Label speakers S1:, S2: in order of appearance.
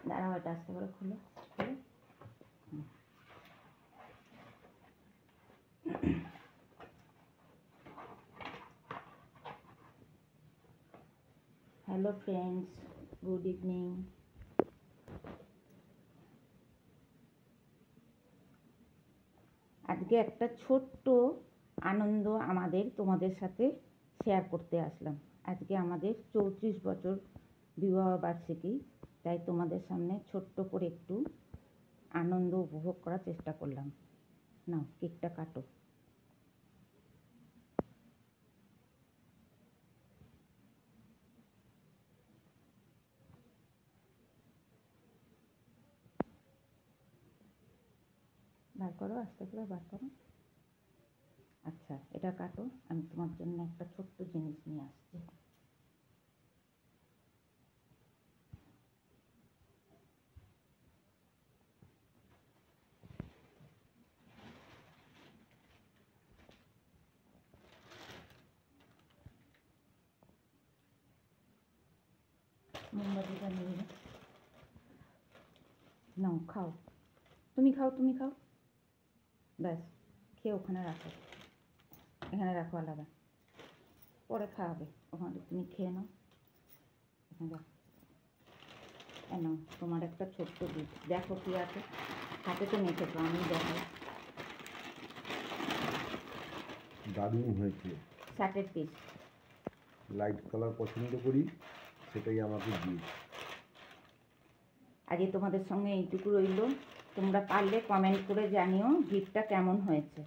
S1: দাঁড়াও, এটা আস্তে করে খুলো। Hello friends, good evening. আজকে একটা ছোট্ট আনন্দ তোমাদের সাথে শেয়ার করতে আসলাম। আজকে আমাদের 34 বছর বিবাহ বার্ষিকী, তাই তোমাদের সামনে ছোট্ট করে একটু আনন্দ উপভোগ করার চেষ্টা করলাম। নাও, কেকটা কাটো। বার করো, আস্তে করে বার করো। আচ্ছা, এটা কাটো। আমি তোমার জন্য একটা ছোট্ট জিনিস নিয়ে আসছি। মোমবাতিটা নিয়ে নাও, খাও। তুমি খাও, তুমি খাও। ব্যাস, খেয়ে ওখানে রাখো, এখানে রাখো আলাদা, পরে খাওয়াবে। ওখানে তুমি খেয়ে নাও, এখানে রাখো। নাও, তোমার একটা ছোট্ট গিফট। দেখো কি আছে হাতে, তো মেখেছো, আমি দেখো।
S2: দারুণ হয়েছে।
S1: শার্টের পিস,
S2: লাইট কালার পছন্দ করি, সেটাই আমাকে দিই।
S1: আজকে তোমাদের সঙ্গে এইটুকু রইল। তোমরা পারলে কমেন্ট করে জানিও গিফটটা কেমন হয়েছে।